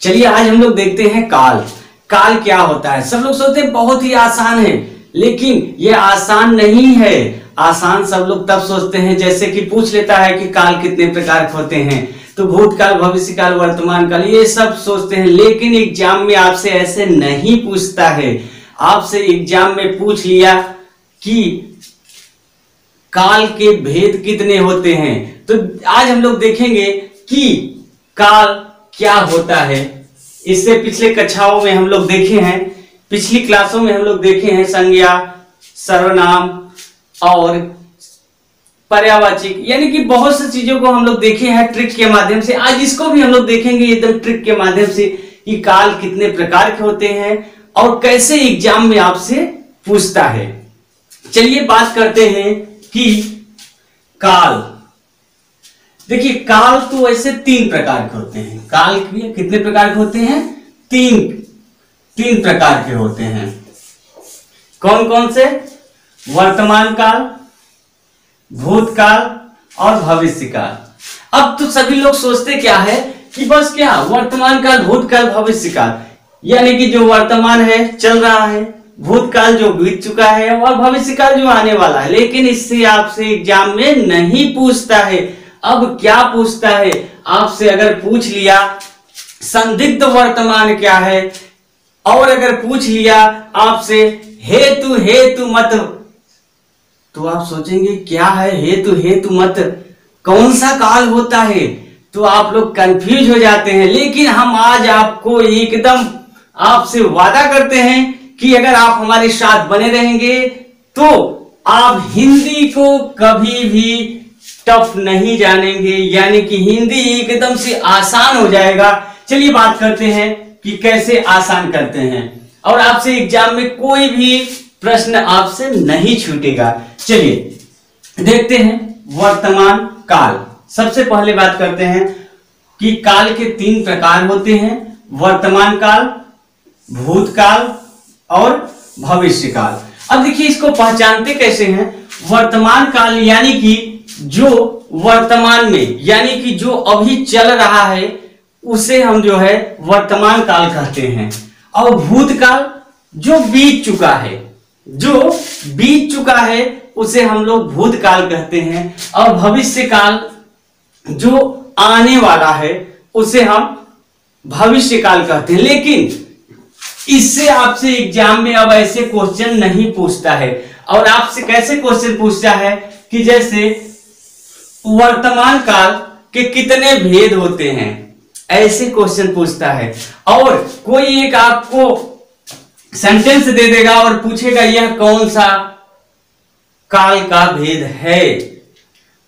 चलिए आज हम लोग देखते हैं काल। काल क्या होता है? सब लोग सोचते हैं बहुत ही आसान है, लेकिन ये आसान नहीं है। आसान सब लोग तब सोचते हैं जैसे कि पूछ लेता है कि काल कितने प्रकार के होते हैं, तो भूतकाल, भविष्यकाल, वर्तमान काल, ये सब सोचते हैं। लेकिन एग्जाम में आपसे ऐसे नहीं पूछता है। आपसे एग्जाम में पूछ लिया कि काल के भेद कितने होते हैं, तो आज हम लोग देखेंगे कि काल क्या होता है। इससे पिछले कक्षाओं में हम लोग देखे हैं, पिछली क्लासों में हम लोग देखे हैं संज्ञा, सर्वनाम और पर्यायवाची, यानी कि बहुत सी चीजों को हम लोग देखे हैं ट्रिक के माध्यम से। आज इसको भी हम लोग देखेंगे एकदम ट्रिक के माध्यम से कि काल कितने प्रकार के होते हैं और कैसे एग्जाम में आपसे पूछता है। चलिए बात करते हैं कि काल। देखिए काल तो ऐसे तीन प्रकार के होते हैं। काल कितने प्रकार के होते हैं? तीन प्रकार के होते हैं। कौन कौन से? वर्तमान काल, भूतकाल और भविष्यकाल। अब तो सभी लोग सोचते क्या है कि बस क्या वर्तमान काल, भूतकाल, भविष्यकाल, यानी कि जो वर्तमान है चल रहा है, भूतकाल जो बीत चुका है और भविष्यकाल जो आने वाला है। लेकिन इससे आपसे एग्जाम में नहीं पूछता है। अब क्या पूछता है आपसे? अगर पूछ लिया संदिग्ध वर्तमान क्या है, और अगर पूछ लिया आपसे हेतु मत, तो आप सोचेंगे क्या है हेतु मत, कौन सा काल होता है? तो आप लोग कंफ्यूज हो जाते हैं। लेकिन हम आज आपको एकदम आपसे वादा करते हैं कि अगर आप हमारे साथ बने रहेंगे तो आप हिंदी को कभी भी टफ नहीं जानेंगे, यानी कि हिंदी एकदम से आसान हो जाएगा। चलिए बात करते हैं कि कैसे आसान करते हैं और आपसे एग्जाम में कोई भी प्रश्न आपसे नहीं छूटेगा। चलिए देखते हैं वर्तमान काल। सबसे पहले बात करते हैं कि काल के तीन प्रकार होते हैं: वर्तमान काल, भूतकाल और भविष्यकाल। अब देखिए इसको पहचानते कैसे हैं? वर्तमान काल यानी कि जो वर्तमान में, यानी कि जो अभी चल रहा है उसे हम जो है वर्तमान काल कहते हैं। और भूतकाल जो बीत चुका है उसे हम लोग भूतकाल कहते हैं। और भविष्यकाल जो आने वाला है उसे हम भविष्यकाल कहते हैं। लेकिन इससे आपसे एग्जाम में अब ऐसे क्वेश्चन नहीं पूछता है। और आपसे कैसे क्वेश्चन पूछता है कि जैसे वर्तमान काल के कितने भेद होते हैं, ऐसे क्वेश्चन पूछता है। और कोई एक आपको सेंटेंस दे देगा और पूछेगा यह कौन सा काल का भेद है।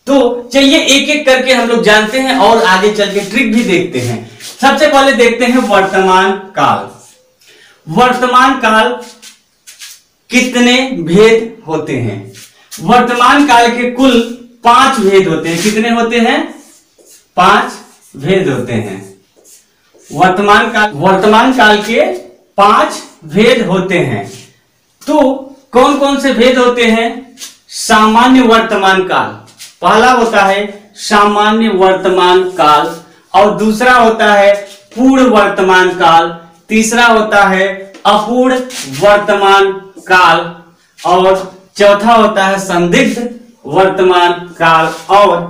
तो चलिए एक एक करके हम लोग जानते हैं और आगे चल के ट्रिक भी देखते हैं। सबसे पहले देखते हैं वर्तमान काल। वर्तमान काल कितने भेद होते हैं? वर्तमान काल के कुल 5 भेद होते हैं। कितने होते हैं? 5 भेद होते हैं। वर्तमान काल के 5 भेद होते हैं। तो कौन कौन से भेद होते हैं? सामान्य वर्तमान काल, पहला होता है सामान्य वर्तमान काल, और दूसरा होता है पूर्ण वर्तमान काल, तीसरा होता है अपूर्ण वर्तमान काल, और चौथा होता है संदिग्ध वर्तमान काल, और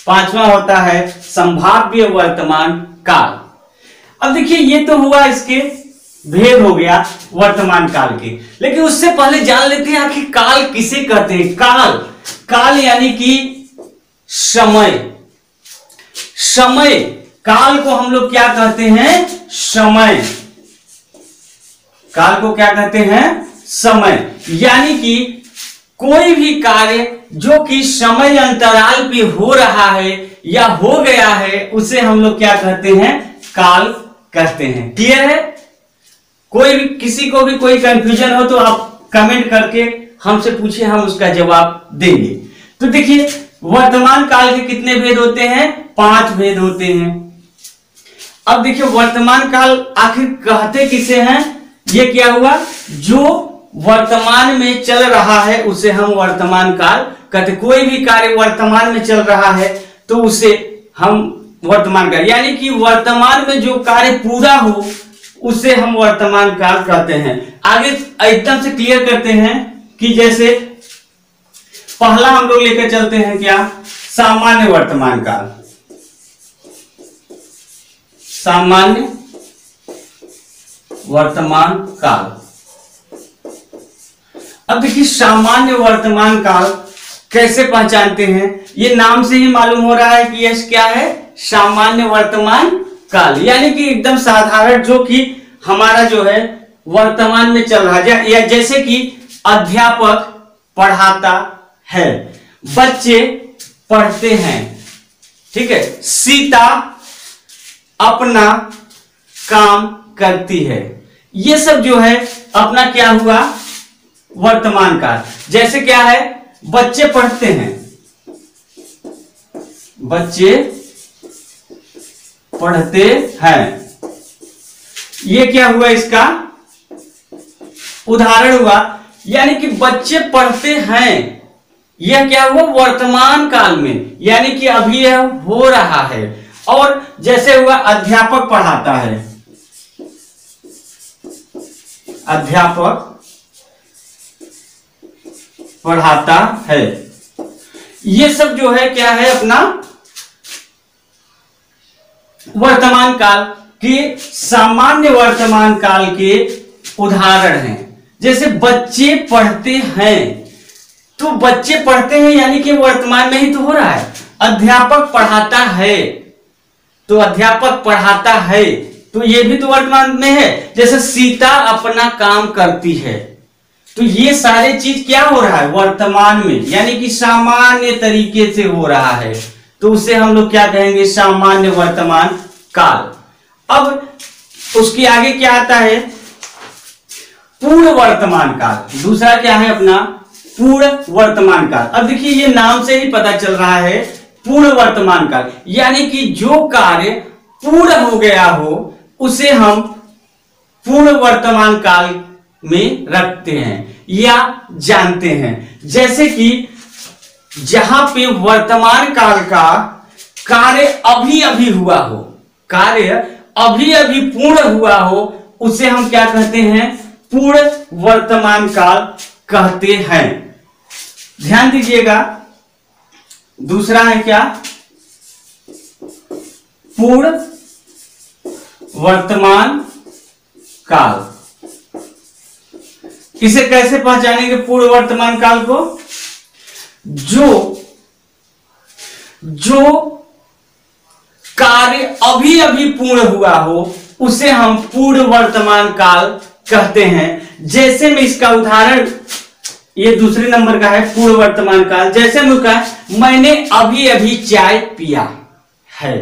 पांचवा होता है संभाव्य वर्तमान काल। अब देखिए ये तो हुआ, इसके भेद हो गया वर्तमान काल के। लेकिन उससे पहले जान लेते हैं आखिर काल किसे कहते हैं। काल यानी कि समय। काल को हम लोग क्या कहते हैं? समय। काल को क्या कहते हैं? समय। यानी कि कोई भी कार्य जो कि समय अंतराल पे हो रहा है या हो गया है उसे हम लोग क्या कहते हैं? काल कहते हैं। क्लियर है? कोई भी, किसी को भी कोई कंफ्यूजन हो तो आप कमेंट करके हमसे पूछिए, हम उसका जवाब देंगे। तो देखिए वर्तमान काल के कितने भेद होते हैं? 5 भेद होते हैं। अब देखिए वर्तमान काल आखिर कहते किसे हैं? ये क्या हुआ, जो वर्तमान में चल रहा है उसे हम वर्तमान काल कहते। कोई भी कार्य वर्तमान में चल रहा है तो उसे हम वर्तमान काल, यानी कि वर्तमान में जो कार्य पूरा हो उसे हम वर्तमान काल कहते हैं। आगे एकदम से क्लियर करते हैं कि जैसे पहला हम लोग लेकर चलते हैं क्या, सामान्य वर्तमान काल। सामान्य वर्तमान काल। अब देखिए सामान्य वर्तमान काल कैसे पहचानते हैं, ये नाम से ही मालूम हो रहा है कि यह क्या है, सामान्य वर्तमान काल, यानी कि एकदम साधारण, जो कि हमारा जो है वर्तमान में चल रहा है। या जैसे कि अध्यापक पढ़ाता है, बच्चे पढ़ते हैं, ठीक है, सीता अपना काम करती है। ये सब जो है अपना क्या हुआ, वर्तमान काल। जैसे क्या है, बच्चे पढ़ते हैं, बच्चे पढ़ते हैं, ये क्या हुआ, इसका उदाहरण हुआ। यानी कि बच्चे पढ़ते हैं, यह क्या हुआ, वर्तमान काल में, यानी कि अभी यह हो रहा है। और जैसे हुआ अध्यापक पढ़ाता है, अध्यापक पढ़ाता है, ये सब जो है क्या है, अपना वर्तमान काल के, सामान्य वर्तमान काल के उदाहरण हैं। जैसे बच्चे पढ़ते हैं, तो बच्चे पढ़ते हैं यानी कि वर्तमान में ही तो हो रहा है। अध्यापक पढ़ाता है, तो अध्यापक पढ़ाता है, तो ये भी तो वर्तमान में है। जैसे सीता अपना काम करती है, तो ये सारे चीज क्या हो रहा है, वर्तमान में, यानी कि सामान्य तरीके से हो रहा है, तो उसे हम लोग क्या कहेंगे, सामान्य वर्तमान काल। अब उसके आगे क्या आता है, पूर्ण वर्तमान काल। दूसरा क्या है अपना, पूर्ण वर्तमान काल। अब देखिए ये नाम से ही पता चल रहा है, पूर्ण वर्तमान काल, यानी कि जो कार्य पूर्ण हो गया हो उसे हम पूर्ण वर्तमान काल में रखते हैं या जानते हैं। जैसे कि जहां पे वर्तमान काल का कार्य अभी अभी हुआ हो, कार्य अभी अभी पूर्ण हुआ हो, उसे हम क्या कहते हैं, पूर्ण वर्तमान काल कहते हैं। ध्यान दीजिएगा, दूसरा है क्या, पूर्ण वर्तमान काल। इसे कैसे पहचानेंगे पूर्ण वर्तमान काल को, जो कार्य अभी अभी पूर्ण हुआ हो उसे हम पूर्ण वर्तमान काल कहते हैं। जैसे में इसका उदाहरण, ये दूसरे नंबर का है पूर्ण वर्तमान काल। जैसे में कहा, मैंने अभी अभी चाय पिया है,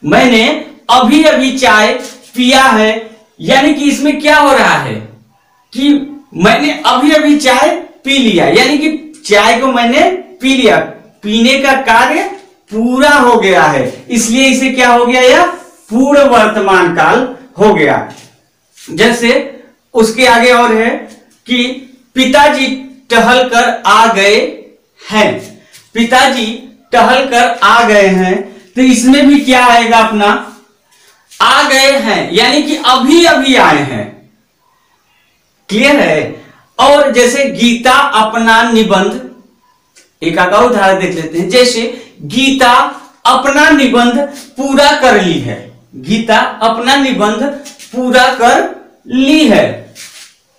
मैंने अभी अभी चाय पिया है, यानी कि इसमें क्या हो रहा है कि मैंने अभी अभी चाय पी लिया, यानी कि चाय को मैंने पी लिया, पीने का कार्य पूरा हो गया है, इसलिए इसे क्या हो गया, यह पूर्ण वर्तमान काल हो गया। जैसे उसके आगे और है कि पिताजी टहल कर आ गए हैं, पिताजी टहल कर आ गए हैं, तो इसमें भी क्या आएगा अपना, आ गए हैं, यानी कि अभी अभी आए हैं। क्लियर है। और जैसे गीता अपना निबंध, एक आधा उदाहरण देख लेते हैं। जैसे गीता अपना निबंध पूरा कर ली है, गीता अपना निबंध पूरा कर ली है।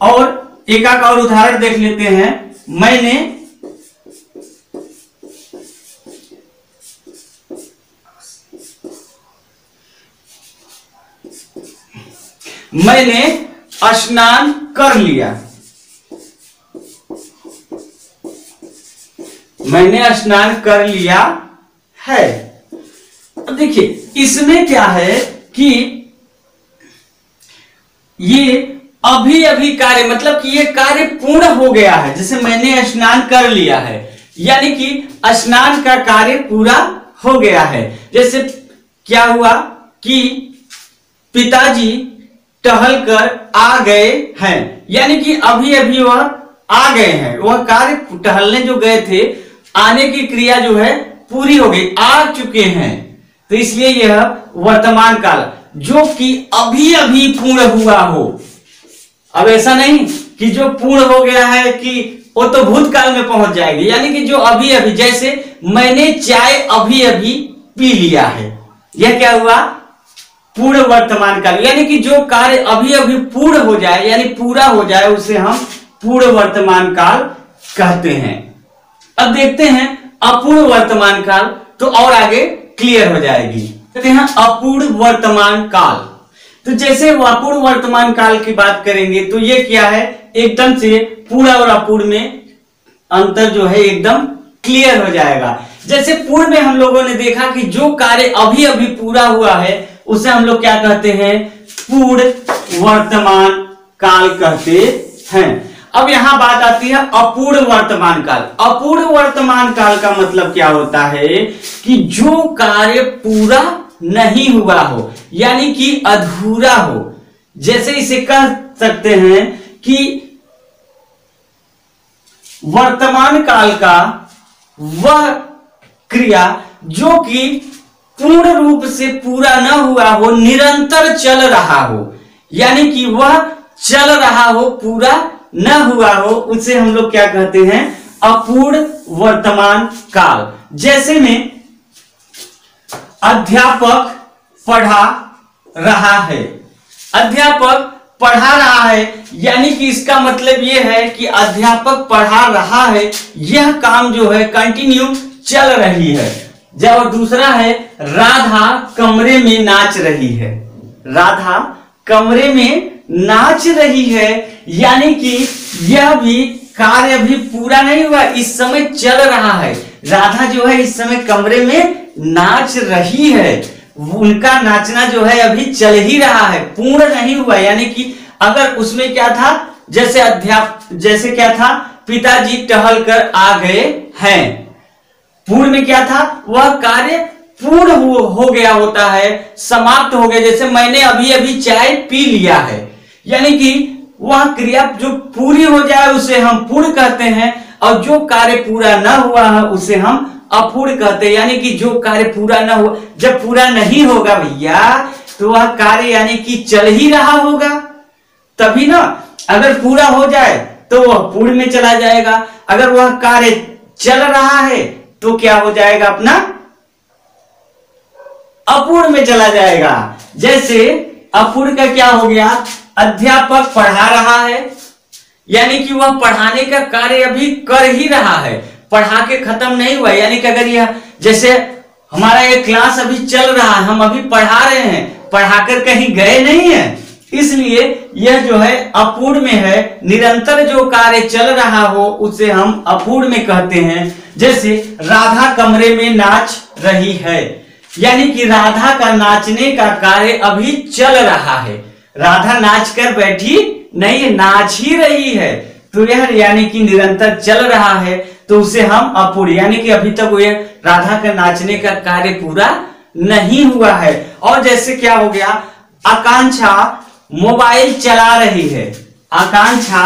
और एक आध और उदाहरण देख लेते हैं। मैंने स्नान कर लिया, मैंने स्नान कर लिया है। अब देखिए इसमें क्या है कि ये अभी अभी कार्य, मतलब कि ये कार्य पूर्ण हो गया है। जैसे मैंने स्नान कर लिया है, यानी कि स्नान का कार्य पूरा हो गया है। जैसे क्या हुआ कि पिताजी टहल कर आ गए हैं, यानी कि अभी अभी वह आ गए हैं, वह कार्य टहलने जो गए थे, आने की क्रिया जो है पूरी हो गई, आ चुके हैं। तो इसलिए यह वर्तमान काल जो कि अभी अभी पूर्ण हुआ हो। अब ऐसा नहीं कि जो पूर्ण हो गया है कि वो तो भूतकाल में पहुंच जाएगी, यानी कि जो अभी अभी, जैसे मैंने चाय अभी अभी पी लिया है, यह क्या हुआ? पूर्ण वर्तमान काल। यानी कि जो कार्य अभी अभी पूर्ण हो जाए यानी पूरा हो जाए उसे हम पूर्ण वर्तमान काल कहते हैं। अब देखते हैं अपूर्ण वर्तमान काल, तो और आगे क्लियर हो जाएगी। कहते हैं अपूर्ण वर्तमान काल। तो जैसे अपूर्ण वर्तमान काल की बात करेंगे तो ये क्या है, एकदम से पूर्ण और अपूर्ण में अंतर जो है एकदम क्लियर हो जाएगा। जैसे पूर्ण में हम लोगों ने देखा कि जो कार्य अभी अभी पूरा हुआ है उसे हम लोग क्या कहते हैं? पूर्ण वर्तमान काल कहते हैं। अब यहां बात आती है अपूर्ण वर्तमान काल। अपूर्ण वर्तमान काल का मतलब क्या होता है कि जो कार्य पूरा नहीं हुआ हो, यानी कि अधूरा हो। जैसे इसे कह सकते हैं कि वर्तमान काल का वह क्रिया जो कि पूर्ण रूप से पूरा न हुआ हो, निरंतर चल रहा हो, यानी कि वह चल रहा हो, पूरा न हुआ हो, उसे हम लोग क्या कहते हैं? अपूर्ण वर्तमान काल। जैसे में अध्यापक पढ़ा रहा है, अध्यापक पढ़ा रहा है, यानी कि इसका मतलब यह है कि अध्यापक पढ़ा रहा है, यह काम जो है कंटिन्यू चल रही है। जब दूसरा है राधा कमरे में नाच रही है, राधा कमरे में नाच रही है, यानी कि यह भी कार्य अभी पूरा नहीं हुआ, इस समय चल रहा है। राधा जो है इस समय कमरे में नाच रही है, उनका नाचना जो है अभी चल ही रहा है, पूर्ण नहीं हुआ। यानी कि अगर उसमें क्या था, जैसे क्या था, पिताजी टहल कर आ गए हैं, पूर्ण में क्या था, वह कार्य पूर्ण हो गया होता है, समाप्त हो गया। जैसे मैंने अभी अभी चाय पी लिया है, यानी कि वह क्रिया जो पूरी हो जाए उसे हम पूर्ण कहते हैं, और जो कार्य पूरा न हुआ है उसे हम अपूर्ण कहते हैं। यानी कि जो कार्य पूरा न हुआ, जब पूरा नहीं होगा भैया तो वह कार्य यानी कि चल ही रहा होगा तभी ना। अगर पूरा हो जाए तो वह पूर्ण में चला जाएगा, अगर वह कार्य चल रहा है तो क्या हो जाएगा? अपना अपूर्ण में चला जाएगा। जैसे अपूर्ण का क्या हो गया? अध्यापक पढ़ा रहा है, यानी कि वह पढ़ाने का कार्य अभी कर ही रहा है, पढ़ा के खत्म नहीं हुआ। यानी कि अगर यह, जैसे हमारा ये क्लास अभी चल रहा है, हम अभी पढ़ा रहे हैं, पढ़ाकर कहीं गए नहीं है, इसलिए यह जो है अपूर्ण में है। निरंतर जो कार्य चल रहा हो उसे हम अपूर्ण में कहते हैं। जैसे राधा कमरे में नाच रही है, यानी कि राधा का नाचने का कार्य अभी चल रहा है, राधा नाच कर बैठी नहीं, नाच ही रही है, तो यह यानी कि निरंतर चल रहा है, तो उसे हम अपूर्ण, यानी कि अभी तक यह राधा का नाचने का कार्य पूरा नहीं हुआ है। और जैसे क्या हो गया? आकांक्षा मोबाइल चला रही है, आकांक्षा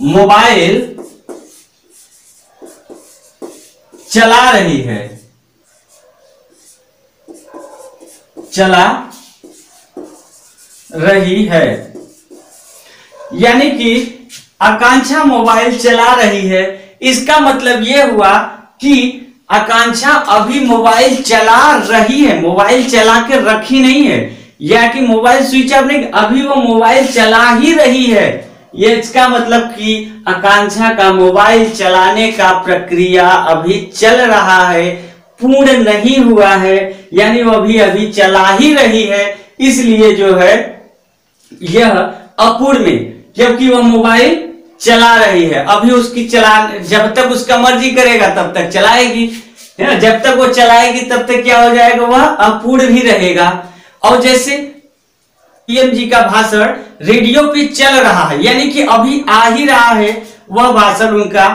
मोबाइल चला रही है, चला रही है, यानी कि आकांक्षा मोबाइल चला रही है। इसका मतलब यह हुआ कि आकांक्षा अभी मोबाइल चला रही है, मोबाइल चला के रखी नहीं है, या कि मोबाइल स्विच ऑफ नहीं, अभी वो मोबाइल चला ही रही है। ये इसका मतलब कि आकांक्षा का मोबाइल चलाने का प्रक्रिया अभी चल रहा है, पूर्ण नहीं हुआ है, यानी वो अभी अभी चला ही रही है, इसलिए जो है यह अपूर्ण में, क्योंकि वह मोबाइल चला रही है, अभी उसकी जब तक उसका मर्जी करेगा तब तक चलाएगी, है ना, जब तक वो चलाएगी तब तक क्या हो जाएगा? वह अपूर्ण भी रहेगा। और जैसे पीएम जी का भाषण रेडियो पे चल रहा है, यानी कि अभी आ ही रहा है वह भाषण उनका,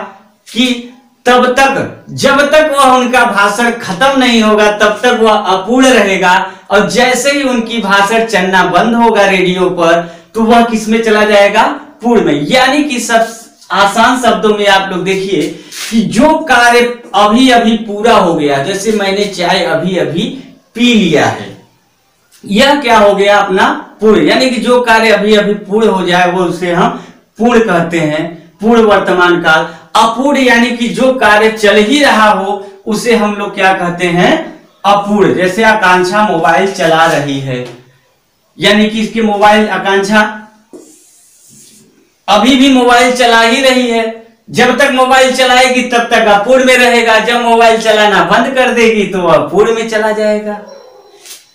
कि तब तक, जब तक वह उनका भाषण खत्म नहीं होगा तब तक वह अपूर्ण रहेगा। और जैसे ही उनकी भाषण चलना बंद होगा रेडियो पर, तो वह किस में चला जाएगा? पूर्ण में। यानी कि सब आसान शब्दों में आप लोग देखिए कि जो कार्य अभी अभी पूरा हो गया, जैसे मैंने चाय अभी अभी पी लिया है, यह क्या हो गया अपना पूर्ण, यानी कि जो कार्य अभी अभी पूर्ण हो जाए वो उसे हम पूर्ण कहते हैं, पूर्ण वर्तमान काल। अपूर्ण यानी कि जो कार्य चल ही रहा हो उसे हम लोग क्या कहते हैं, अपूर्ण। जैसे आकांक्षा मोबाइल चला रही है, यानी कि इसकी मोबाइल आकांक्षा अभी भी मोबाइल चला ही रही है। जब तक मोबाइल चलाएगी तब तक अपूर्ण में रहेगा, जब मोबाइल चलाना बंद कर देगी तो अपूर्ण में चला जाएगा।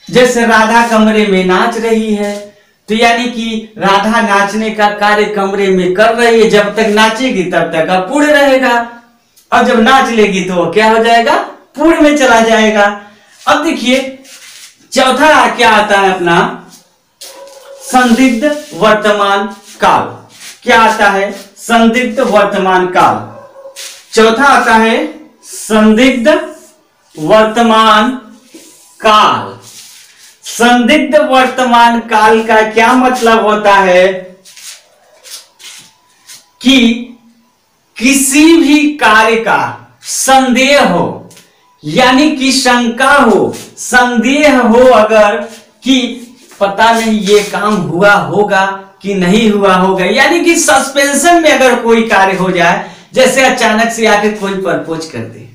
जैसे राधा कमरे में नाच रही है, तो यानी कि राधा नाचने का कार्य कमरे में कर रही है, जब तक नाचेगी तब तक अपूर्ण रहेगा, और जब नाच लेगी तो क्या हो जाएगा, पूर्ण में चला जाएगा। अब देखिए चौथा क्या आता है अपना, संदिग्ध वर्तमान काल। क्या आता है, संदिग्ध वर्तमान काल। चौथा आता है संदिग्ध वर्तमान काल। संदिग्ध वर्तमान काल का क्या मतलब होता है कि किसी भी कार्य का संदेह हो, यानी कि शंका हो, संदेह हो अगर कि पता नहीं ये काम हुआ होगा कि नहीं हुआ होगा, यानी कि सस्पेंशन में अगर कोई कार्य हो जाए, जैसे अचानक से आकर कोई प्रपोज कर दे,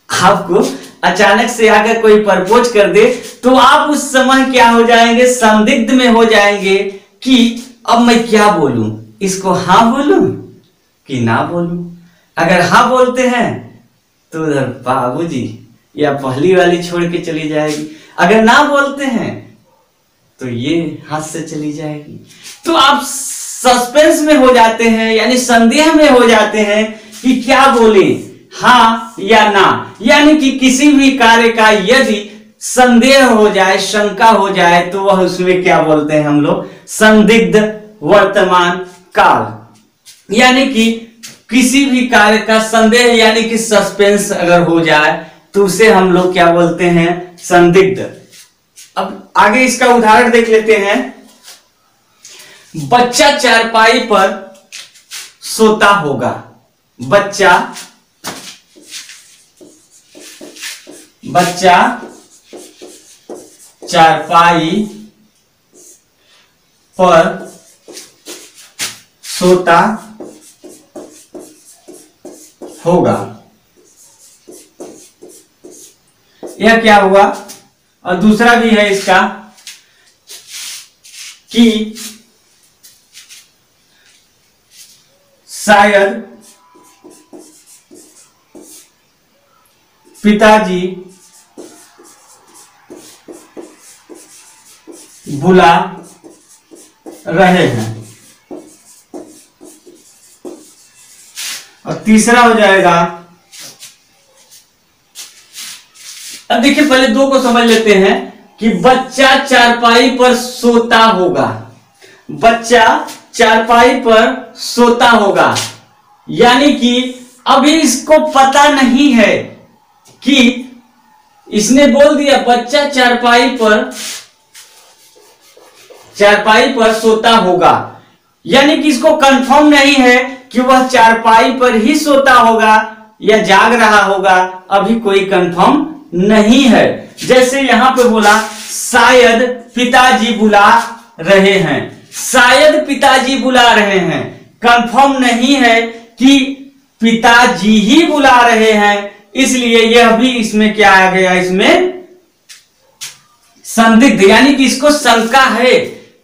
आपको अचानक से आकर कोई प्रपोज कर दे, तो आप उस समय क्या हो जाएंगे, संदिग्ध में हो जाएंगे कि अब मैं क्या बोलूं, इसको हाँ बोलूं कि ना बोलूं। अगर हाँ बोलते हैं तो उधर बाबूजी या पहली वाली छोड़ के चली जाएगी, अगर ना बोलते हैं तो ये हाथ से चली जाएगी। तो आप सस्पेंस में हो जाते हैं, यानी संदेह में हो जाते हैं कि क्या बोले, हाँ या ना। यानी कि किसी भी कार्य का यदि संदेह हो जाए, शंका हो जाए, तो वह उसमें क्या बोलते हैं हम लोग, संदिग्ध वर्तमान काल। यानी कि किसी भी कार्य का संदेह यानी कि सस्पेंस अगर हो जाए तो उसे हम लोग क्या बोलते हैं, संदिग्ध। अब आगे इसका उदाहरण देख लेते हैं। बच्चा चारपाई पर सोता होगा। बच्चा चारपाई पर सोता होगा। यह क्या हुआ, और दूसरा भी है इसका कि शायद पिताजी बुला रहे हैं। और तीसरा हो जाएगा, अब देखिए पहले दो को समझ लेते हैं कि बच्चा चारपाई पर सोता होगा। बच्चा चारपाई पर सोता होगा, यानी कि अभी इसको पता नहीं है कि इसने बोल दिया बच्चा चारपाई पर सोता होगा, यानी कि इसको कंफर्म नहीं है कि वह चारपाई पर ही सोता होगा या जाग रहा होगा, अभी कोई कंफर्म नहीं है। जैसे यहां पे बोला शायद पिताजी बुला रहे हैं, शायद पिताजी बुला रहे हैं, कंफर्म नहीं है कि पिताजी ही बुला रहे हैं, इसलिए यह भी इसमें क्या आ गया, इसमें संदिग्ध, यानी कि इसको शंका है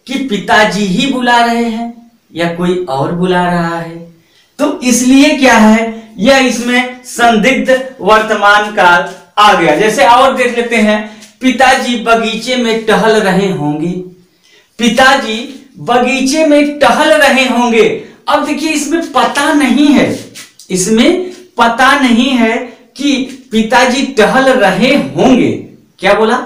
कि पिताजी ही बुला रहे हैं या कोई और बुला रहा है, तो इसलिए क्या है, यह इसमें संदिग्ध वर्तमान काल आ गया। जैसे और देख लेते हैं, पिताजी बगीचे में टहल रहे होंगे। पिताजी बगीचे में टहल रहे होंगे। अब देखिए इसमें पता नहीं है, इसमें पता नहीं है कि पिताजी टहल रहे होंगे। क्या बोला,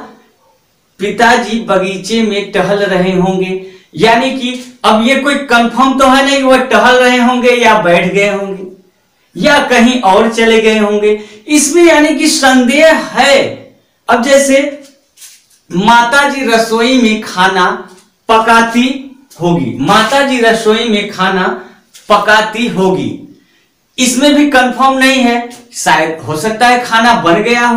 पिताजी बगीचे में टहल रहे होंगे, यानी कि अब ये कोई कंफर्म तो है नहीं कि वह टहल रहे होंगे या बैठ गए होंगे या कहीं और चले गए होंगे, इसमें यानी कि संदेह है। अब जैसे माताजी रसोई में खाना पकाती होगी, माताजी रसोई में खाना पकाती होगी। इसमें भी कंफर्म नहीं है, शायद हो सकता है खाना बन गया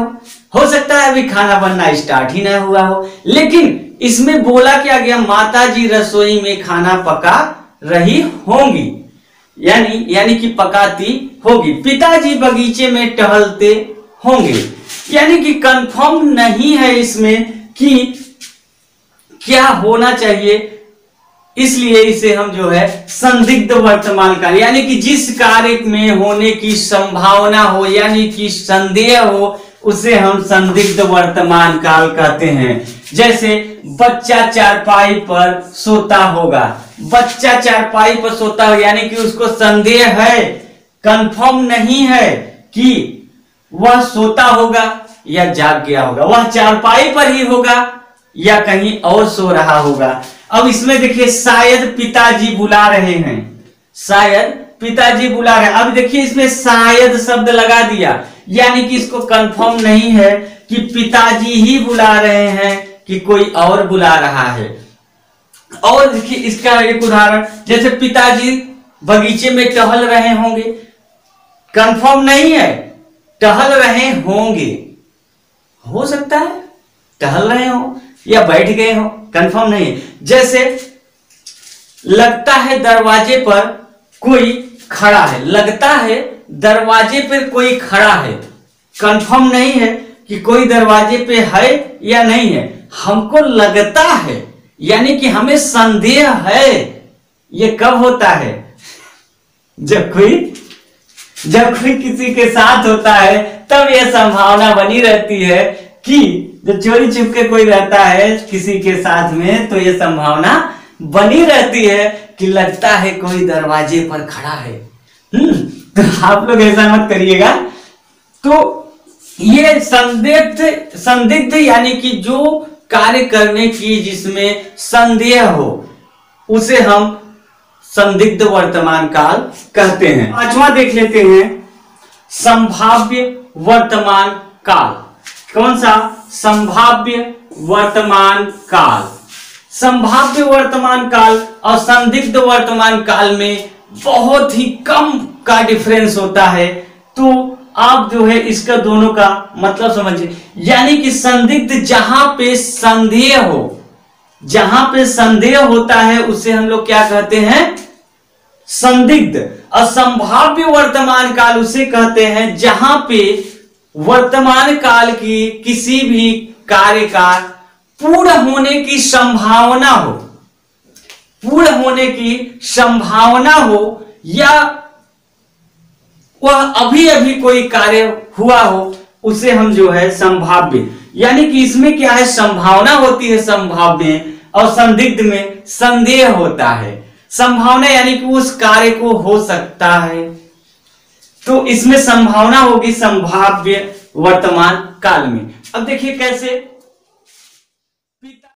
हो सकता है अभी खाना बनना स्टार्ट ही ना हुआ हो। लेकिन इसमें बोला क्या गया, माता जी रसोई में खाना पका रही होंगी, यानी कि पकाती होगी। पिताजी बगीचे में टहलते होंगे, यानी कि कंफर्म नहीं है इसमें कि क्या होना चाहिए, इसलिए इसे हम जो है संदिग्ध वर्तमान काल, यानी कि जिस कार्य में होने की संभावना हो यानी कि संदेह हो, उसे हम संदिग्ध वर्तमान काल कहते हैं। जैसे बच्चा चारपाई पर सोता होगा, बच्चा चारपाई पर सोता हो यानी कि उसको संदेह है, कंफर्म नहीं है कि वह सोता होगा या जाग गया होगा, वह चारपाई पर ही होगा या कहीं और सो रहा होगा। अब इसमें देखिए शायद पिताजी बुला रहे हैं, शायद पिताजी बुला रहे हैं। अब देखिए इसमें शायद शब्द लगा दिया, यानी कि इसको कंफर्म नहीं है कि पिताजी ही बुला रहे हैं कि कोई और बुला रहा है। और देखिए इसका एक उदाहरण, जैसे पिताजी बगीचे में टहल रहे होंगे, कंफर्म नहीं है, टहल रहे होंगे, हो सकता है टहल रहे हो या बैठ गए हो, कंफर्म नहीं है। जैसे लगता है दरवाजे पर कोई खड़ा है, लगता है दरवाजे पर कोई खड़ा है, कंफर्म नहीं है कि कोई दरवाजे पे है या नहीं है, हमको लगता है, यानी कि हमें संदेह है। ये कब होता है? जब कोई किसी के साथ होता है तब यह संभावना बनी रहती है कि जब चोरी छुपके कोई रहता है किसी के साथ में, तो यह संभावना बनी रहती है कि लगता है कोई दरवाजे पर खड़ा है। तो आप लोग ऐसा मत करिएगा। तो ये संदिग्ध यानी कि जो कार्य करने की जिसमें संदेह हो, उसे हम संदिग्ध वर्तमान काल कहते हैं। पांचवा देख लेते हैं, संभाव्य वर्तमान काल। कौन सा? संभाव्य वर्तमान काल। संभाव्य वर्तमान काल और संदिग्ध वर्तमान काल में बहुत ही कम का डिफरेंस होता है। तो आप जो है इसका दोनों का मतलब समझिए, यानी कि संदिग्ध जहां पे संदेह हो, जहां पे संदेह होता है उसे हम लोग क्या कहते हैं? संदिग्ध। और संभाव्य वर्तमान काल उसे कहते हैं जहां पे वर्तमान काल की किसी भी कार्य का पूर्ण होने की संभावना हो, पूर्ण होने की संभावना हो, या वह अभी अभी कोई कार्य हुआ हो, उसे हम जो है संभाव्य, यानी कि इसमें क्या है, संभावना होती है संभाव्य, और संदिग्ध में संदेह होता है। संभावना यानी कि उस कार्य को हो सकता है, तो इसमें संभावना होगी संभाव्य वर्तमान काल में। अब देखिए कैसे